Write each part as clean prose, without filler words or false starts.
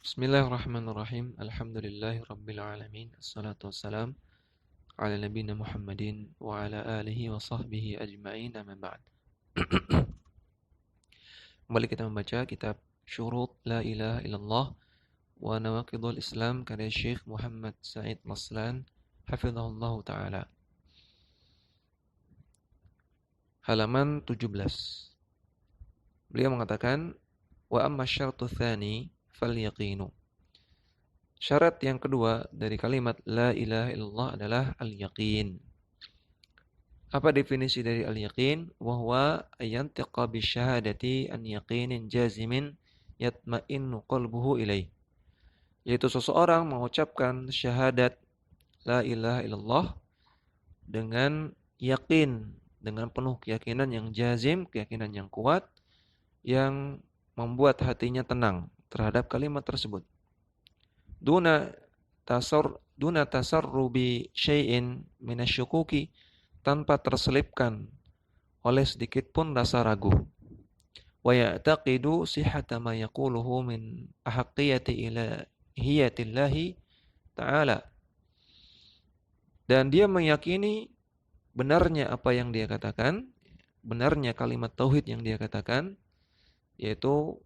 Bismillahirrahmanirrahim. Alhamdulillahi rabbil alamin. Assalatu wassalam ala nabiyina Muhammadin wa ala alihi wa sahbihi ajma'in, amma ba'd. Kembali kita membaca kitab Syurut La Ilaha Illallah wa Nawaqidul Islam karya Syekh Muhammad Said Maslan hafizahullah taala. Halaman 17. Beliau mengatakan, wa amma syartu tsani fal yaqinu. Syarat yang kedua dari kalimat la ilaha illallah adalah al-yaqin. Apa definisi dari al-yaqin? Wa huwa ayantiqa bi syahadati an yaqinin jazimin yatma'innu qalbuhu ilaih. Yaitu seseorang mengucapkan syahadat la ilaha illallah dengan yakin, dengan penuh keyakinan yang jazim, keyakinan yang kuat, yang membuat hatinya tenang terhadap kalimat tersebut. Duna tasarrubi syai'in minasyukuki, tanpa terselipkan oleh sedikit pun rasa ragu. Wa ya'taqidu sihhata ma yaquluhu min ahaqqiyati ilahiyatillahi ta'ala. Dan dia meyakini benarnya apa yang dia katakan, benarnya kalimat tauhid yang dia katakan, yaitu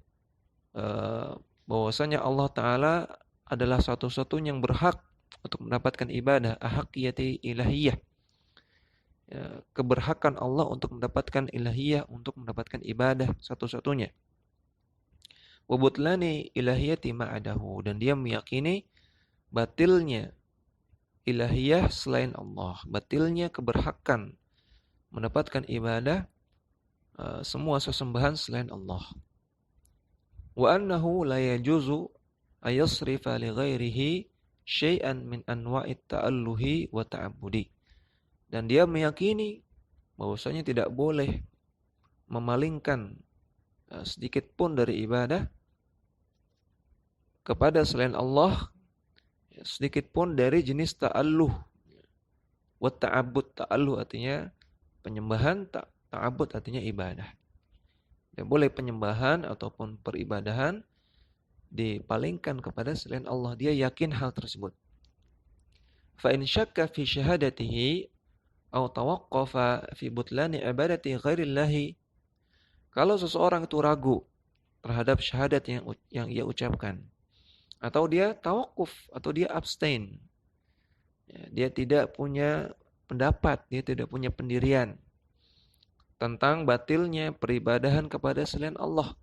bahwasanya Allah Ta'ala adalah satu-satunya yang berhak untuk mendapatkan ibadah, ahaqqiyati ilahiyah. Keberhakan Allah untuk mendapatkan ilahiyah, untuk mendapatkan ibadah satu-satunya. Wa butlani ilahiyati ma'adahu, dan dia meyakini batilnya ilahiyah selain Allah, batilnya keberhakan mendapatkan ibadah semua sesembahan selain Allah. Wa annahu la yajuzu ayasrifa li ghairihi syai'an min anwa'it ta'alluhi wa ta'abbudi. Dan dia meyakini bahwasanya tidak boleh memalingkan sedikit pun dari ibadah kepada selain Allah, sedikit pun dari jenis ta'alluh. Wa ta'abbud, ta'alluh artinya penyembahan, ta'abbud artinya ibadah. Tidak boleh penyembahan ataupun peribadahan dipalingkan kepada selain Allah. Dia yakin hal tersebut. Fa in syakka fi syahadatihi aw tawaqqafa fi butlani ibadati ghairillahi, kalau seseorang itu ragu terhadap syahadat yang ia ucapkan, atau dia tawakuf, atau dia abstain, dia tidak punya pendapat, dia tidak punya pendirian tentang batilnya peribadahan kepada selain Allah.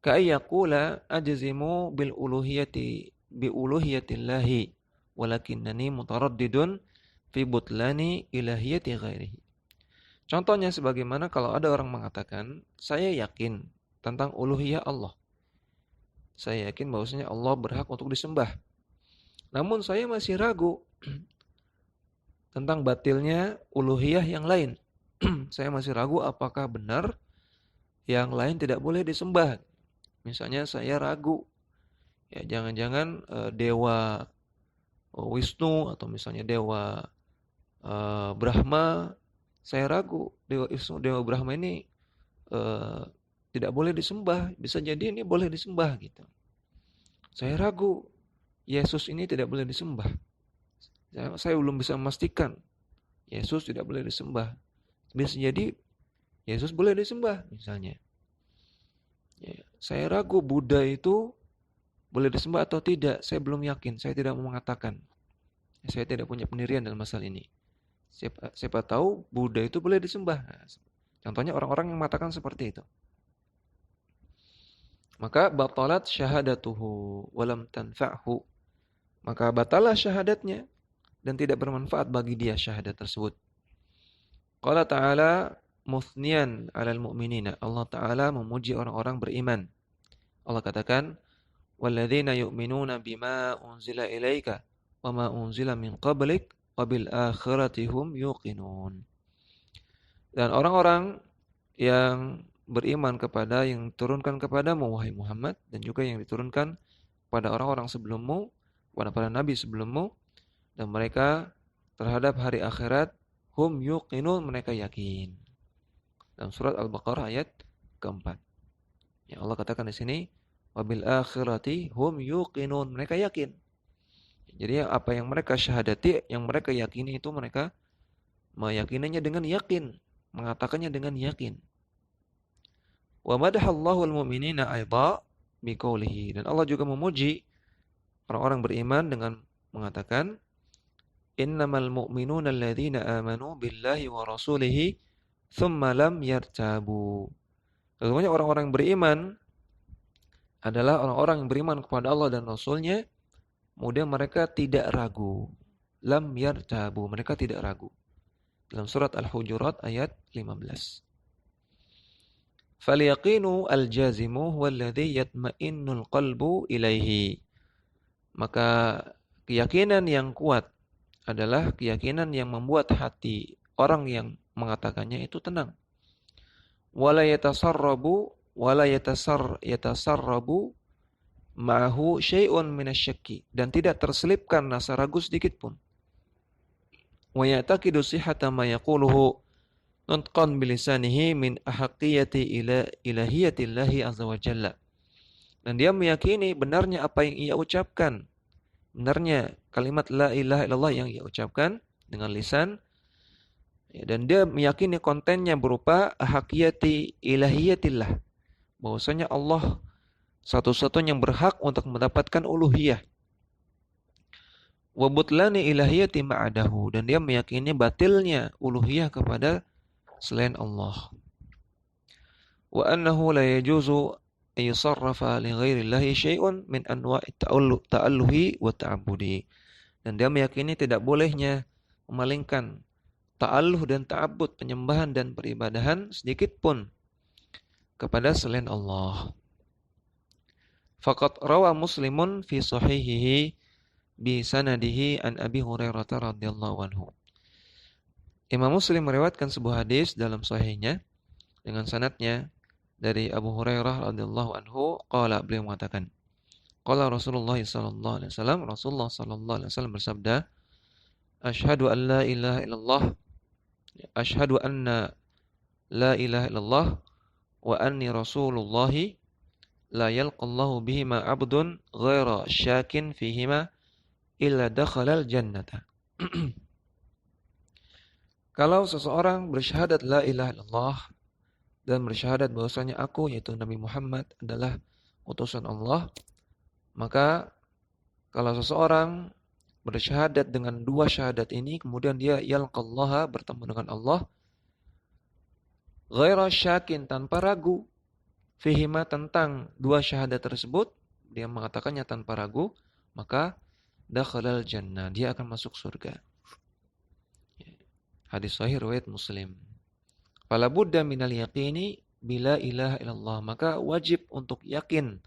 Ka'ayyaqula ajzimu bil uluhiyati bi uluhiyatillahi walakinnani mutaraddidun fi butlani ilahiyati ghairihi. Contohnya sebagaimana kalau ada orang mengatakan, saya yakin tentang uluhiyah Allah. Saya yakin bahwasanya Allah berhak untuk disembah. Namun saya masih ragu tentang batilnya uluhiyah yang lain. Saya masih ragu apakah benar yang lain tidak boleh disembah. Misalnya saya ragu, ya jangan-jangan dewa Wisnu atau misalnya dewa Brahma, saya ragu dewa Wisnu, dewa Brahma ini tidak boleh disembah. Bisa jadi ini boleh disembah gitu. Saya ragu Yesus ini tidak boleh disembah. Saya belum bisa memastikan Yesus tidak boleh disembah. Bisa jadi Yesus boleh disembah misalnya. Ya, saya ragu Buddha itu boleh disembah atau tidak. Saya belum yakin. Saya tidak mau mengatakan. Saya tidak punya pendirian dalam masalah ini. Siapa tahu Buddha itu boleh disembah. Nah, contohnya orang-orang yang mengatakan seperti itu. Maka batalat syahadatuhu walam tanfa'hu. Maka batalah syahadatnya dan tidak bermanfaat bagi dia syahadat tersebut. Qala ta'ala muthniyan 'alal mu'minina. Allah Ta'ala memuji orang-orang beriman. Allah katakan, walladzina yu'minuna bima unzila ilaika wa ma unzila min qablik wa bil akhirati hum yuqinun. Dan orang-orang yang beriman kepada yang diturunkan kepadamu wahai Muhammad, dan juga yang diturunkan pada orang-orang sebelummu, kepada para nabi sebelummu, dan mereka terhadap hari akhirat hum yuqinun, mereka yakin. Dalam surat Al-Baqarah ayat keempat. Ya, Allah katakan di sini, wa bil akhirati hum yuqinun. Mereka yakin. Jadi apa yang mereka syahadati, yang mereka yakini itu mereka meyakininya dengan yakin, mengatakannya dengan yakin. Wa madahallahu al-mu'minina aidha biqaulihi. Dan Allah juga memuji orang-orang beriman dengan mengatakan innamal mu'minuna alladzina amanu billahi wa rasulihi thumma lam yartabu. Sesungguhnya orang-orang beriman adalah orang-orang yang beriman kepada Allah dan Rasulnya, kemudian mereka tidak ragu. Lam yartabu, mereka tidak ragu. Dalam surat Al-Hujurat ayat 15. Falyaqinu al-jazimu huwallazi yatma'innul qalbu ilaihi. Maka keyakinan yang kuat adalah keyakinan yang membuat hati orang yang mengatakannya itu tenang. Wala yatasarrabu ma'ahu syai'un minasyakki, dan tidak terselipkan rasa ragu sedikit pun. Wa ya'taqidu sihhata ma yaquluhu nutqan bilisanihi min ahaqqiyati ilahiyatillahi azza wa jalla. Dan dia meyakini benarnya apa yang ia ucapkan, benarnya kalimat la ilaha illallah yang ia ucapkan dengan lisan, dan dia meyakini kontennya berupa ahaqqiyati ilahiyatillah, bahwasanya Allah satu-satunya yang berhak untuk mendapatkan uluhiyah. Wa butlani ilahiyati ma'adahu, dan dia meyakini batilnya uluhiyah kepada selain Allah. Wa annahu la yajuzu an yusarrafa li ghairillahi syai'un min anwa'i ta'alluhi wa ta'abbudi. Dan dia meyakini tidak bolehnya memalingkan ta'alluh dan ta'abbud, penyembahan dan peribadahan sedikit pun kepada selain Allah. Faqad rawa Muslimun fi sahihihi bi sanadihi an Abi Hurairah radhiyallahu anhu. Imam Muslim meriwayatkan sebuah hadis dalam sahihnya dengan sanadnya dari Abu Hurairah radhiyallahu anhu, qala, beliau mengatakan, qala Rasulullah sallallahu alaihi wasallam, Rasulullah sallallahu alaihi wasallam bersabda, asyhadu an la ilaha illallah, asyhadu anna la ilaha illallah wa anni rasulullah la yalqallahu bihima abdun ghaira syakin fihima illa dakhalal jannata. Kalau seseorang bersyahadat la ilaha illallah dan bersyahadat bahwasanya aku, yaitu Nabi Muhammad, adalah utusan Allah, maka kalau seseorang bersyahadat dengan dua syahadat ini, kemudian dia yalqallaha, bertemu dengan Allah, ghaira syakin, tanpa ragu, fihima, tentang dua syahadat tersebut, dia mengatakannya tanpa ragu, maka dakhalal jannah, dia akan masuk surga. Hadis sahih riwayat Muslim. Fala budda minal yaqini bila ilaha illallah, maka wajib untuk yakin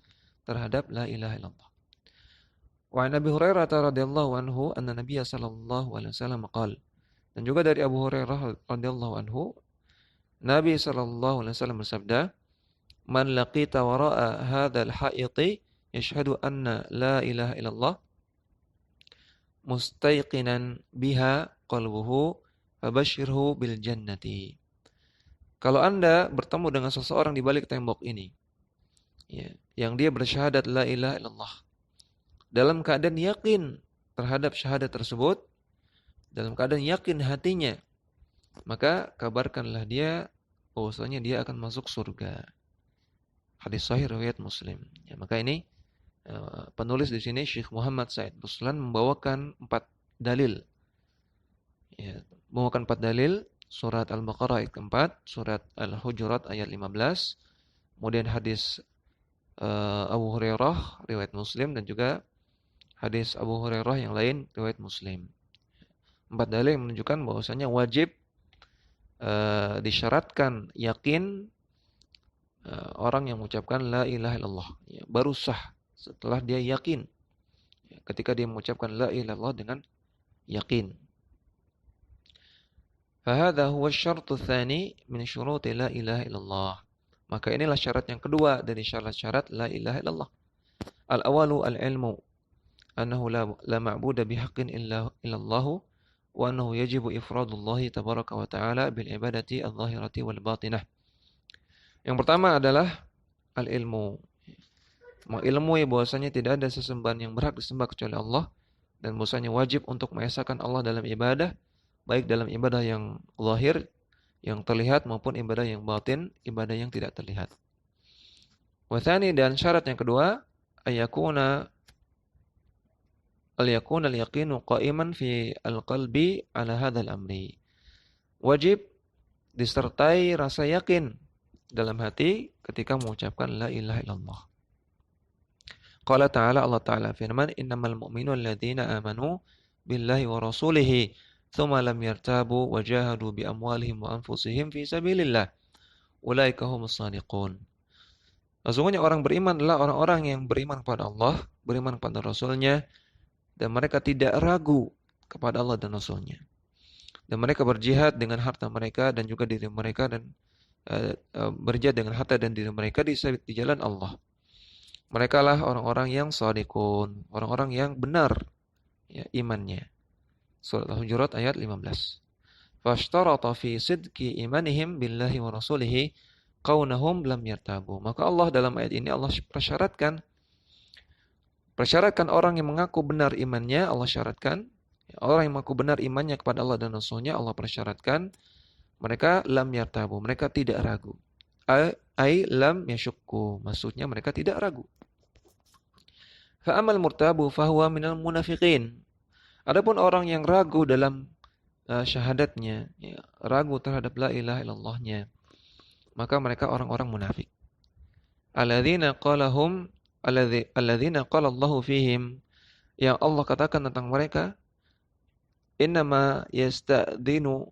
terhadap la ilaha illallah. Wa an Abi Hurairah radhiyallahu anhu anna Nabiy sallallahu alaihi wasallam qala, dan juga dari Abu Hurairah radhiyallahu anhu, Nabi sallallahu alaihi wasallam bersabda, man laqita wara'a hadzal haiti yashhadu anna la ilaha illallah mustayqinan biha qalbuhu fabashshirhu bil jannati. Kalau Anda bertemu dengan seseorang di balik tembok ini, ya, yang dia bersyahadat la ilaha illallah, dalam keadaan yakin terhadap syahadat tersebut, dalam keadaan yakin hatinya, maka kabarkanlah dia bahwasanya dia akan masuk surga. Hadis sahih riwayat Muslim. Ya, maka ini penulis di sini Syekh Muhammad Said Ruslan membawakan 4 dalil. Ya, membawakan 4 dalil, surat Al-Baqarah ayat keempat, surat Al-Hujurat ayat 15, kemudian hadis Abu Hurairah riwayat Muslim, dan juga hadis Abu Hurairah yang lain riwayat Muslim. 4 dalil yang menunjukkan bahwasanya wajib disyaratkan yakin orang yang mengucapkan la ilaha illallah, ya, baru sah setelah dia yakin, ya, ketika dia mengucapkan la ilaha illallah dengan yakin. Fahadha huwa syartu tsani min syuruti la ilaha illallah. Maka inilah syarat yang kedua dari syarat-syarat la ilaha illallah. Al-awalu al-ilmu annahu la ma'buda bihaqqin illallah wa annahu yajibu ifradullahi tabaraka wa ta'ala bil ibadati adh-dhahirati wal batinah. Yang pertama adalah al-ilmu, mengilmui bahwasanya tidak ada sesembahan yang berhak disembah kecuali Allah, dan bahwasanya wajib untuk mengesahkan Allah dalam ibadah, baik dalam ibadah yang zahir, yang terlihat, maupun ibadah yang batin, ibadah yang tidak terlihat. Wathani, dan syarat yang kedua, ayakuna al-yaqinu qa'iman fi al-qalbi ala hadzal amri. Wajib disertai rasa yakin dalam hati ketika mengucapkan la ilaha illallah. Qala ta'ala, Allah Ta'ala firman, innamal mu'minuna alladzina amanu billahi wa rasulihi thumma lam yartabu wa jahadu bi amwalihim wa anfusihim fi sabilillah ulaika humus shadiqun. Sesungguhnya orang beriman adalah orang-orang yang beriman kepada Allah, beriman kepada Rasulnya, dan mereka tidak ragu kepada Allah dan Rasulnya. Dan mereka berjihad dengan harta mereka dan juga diri mereka, dan berjihad dengan harta dan diri mereka di jalan Allah. Mereka lah orang-orang yang shadiqun, orang-orang yang benar ya, imannya. Surat Al-Hujurat ayat 15. Fashtarata fi sidqi imanihim billahi wa rasulihi qaunahum lam yartabu. Maka Allah dalam ayat ini Allah persyaratkan orang yang mengaku benar imannya, Allah syaratkan orang yang mengaku benar imannya kepada Allah dan Rasulnya, Allah persyaratkan mereka lam yartabu, mereka tidak ragu. Ai lam yashukku, maksudnya mereka tidak ragu. Fa'amal murtabu fahuwa minal munafiqin. Adapun orang yang ragu dalam syahadatnya, ya, ragu terhadap la ilaha illallahnya, maka mereka orang-orang munafik. Alladzina qala Allahu fihim, yang Allah katakan tentang mereka, innama yasta'dzinuka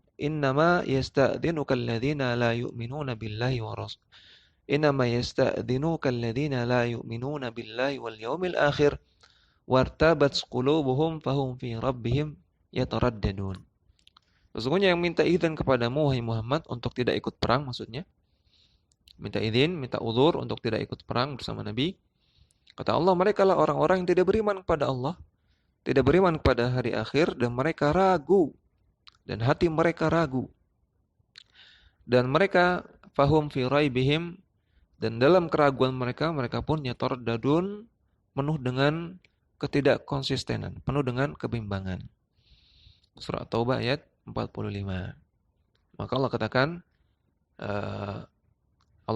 alladzina la yu'minuna billahi wa rasul. Innama yasta'dzinuka alladzina la yu'minuna billahi wal yawmil akhir wartabat qulubuhum fahum fi rabbihim yataraddadun. Sesungguhnya yang minta izin kepadamu wahai Muhammad untuk tidak ikut perang, maksudnya minta izin, minta uzur untuk tidak ikut perang bersama Nabi. Kata Allah, mereka lah orang-orang yang tidak beriman kepada Allah, tidak beriman kepada hari akhir, dan mereka ragu, dan hati mereka ragu. Dan mereka fahum fi raibihim, dan dalam keraguan mereka pun yataraddadun, penuh dengan ketidakkonsistenan, penuh dengan kebimbangan. Surah Taubah ayat 45. Maka Allah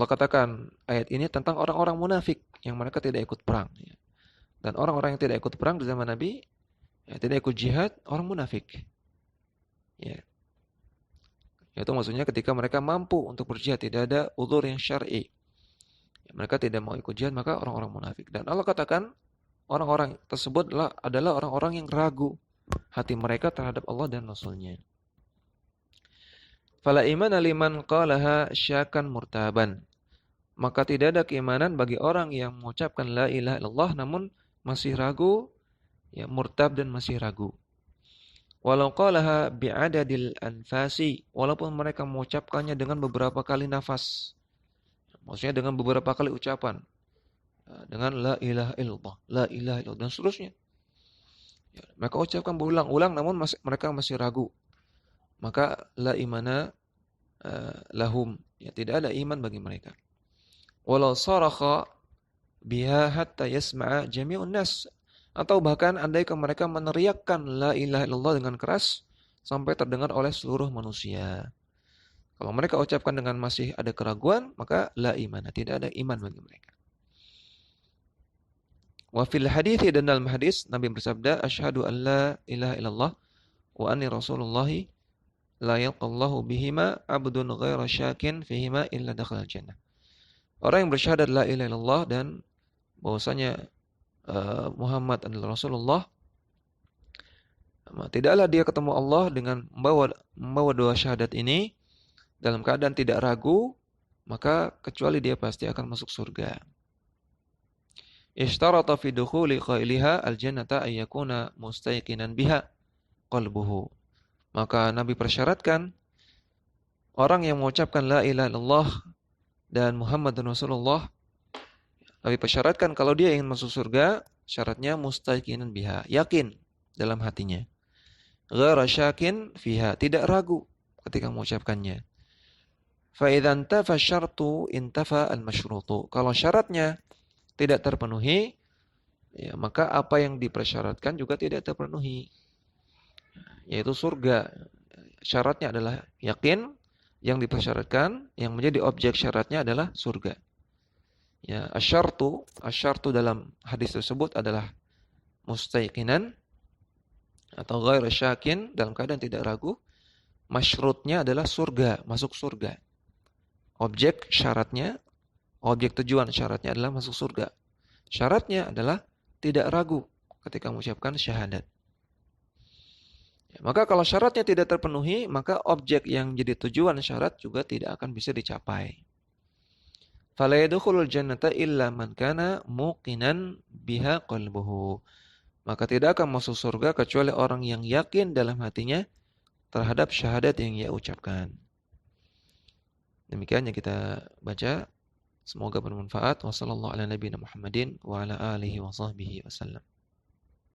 katakan ayat ini tentang orang-orang munafik yang mereka tidak ikut perang. Dan orang-orang yang tidak ikut perang di zaman Nabi, ya, tidak ikut jihad, orang munafik. Ya. Itu maksudnya ketika mereka mampu untuk berjihad, tidak ada uzur yang syar'i. Ya, mereka tidak mau ikut jihad, maka orang-orang munafik. Dan Allah katakan orang-orang tersebut adalah orang-orang yang ragu hati mereka terhadap Allah dan Rasulnya. Fala imana liman qalaha syakan murtaban. Maka tidak ada keimanan bagi orang yang mengucapkan la ilaha illallah namun masih ragu, ya, murtab dan masih ragu. Walau qalaha bi'adadil anfasi, walaupun mereka mengucapkannya dengan beberapa kali nafas. Maksudnya dengan beberapa kali ucapan. Dengan la ilaha illallah, la ilaha illallah, dan seterusnya. Ya, mereka ucapkan berulang-ulang namun mereka masih ragu. Maka la imana lahum, ya, tidak ada iman bagi mereka. Walau sarakha biha hatta yasma'a jami'un nas, atau bahkan andaikan mereka meneriakkan la ilaha illallah dengan keras sampai terdengar oleh seluruh manusia. Kalau mereka ucapkan dengan masih ada keraguan, maka la imana, tidak ada iman bagi mereka. Wa fil hadits, dan dalam hadis Nabi bersabda, asyhadu an la ilaha illallah wa anni rasulullahi la yalqallahu bihima abdun ghaira syakin fihima illa dakhala jannah. Orang yang bersyahadat la ilaha illallah dan bahwasanya Muhammad adalah Rasulullah, tidaklah dia ketemu Allah dengan membawa dua syahadat ini dalam keadaan tidak ragu, maka kecuali dia pasti akan masuk surga. Ishtarata fi dukhuli qailiha aljannata ay yakuna mustayqinan biha qalbuhu. Maka Nabi persyaratkan orang yang mengucapkan la ilaha illallah dan Muhammad Rasulullah, Nabi persyaratkan kalau dia ingin masuk surga, syaratnya mustayqinan biha, yakin dalam hatinya. Ghaira syakin fiha, tidak ragu ketika mengucapkannya. Fa idza intafa syartu intafa al-masyrutu. Kalau syaratnya tidak terpenuhi, ya, maka apa yang dipersyaratkan juga tidak terpenuhi, yaitu surga. Syaratnya adalah yakin, yang dipersyaratkan, yang menjadi objek syaratnya adalah surga. Ya, asyartu dalam hadis tersebut adalah mustaiqinan atau ghairu syakin, dalam keadaan tidak ragu. Masyrutnya adalah surga, masuk surga. Objek syaratnya, objek tujuan syaratnya adalah masuk surga. Syaratnya adalah tidak ragu ketika mengucapkan syahadat. Ya, maka kalau syaratnya tidak terpenuhi, maka objek yang jadi tujuan syarat juga tidak akan bisa dicapai. Fala yadkhulul jannata illa man kana muqinan biha qalbuhu. Maka tidak akan masuk surga kecuali orang yang yakin dalam hatinya terhadap syahadat yang ia ucapkan. Demikian yang kita baca. Semoga bermanfaat. Wassallallahu ala nabiyina Muhammadin wa ala alihi wa sahbihi wasallam.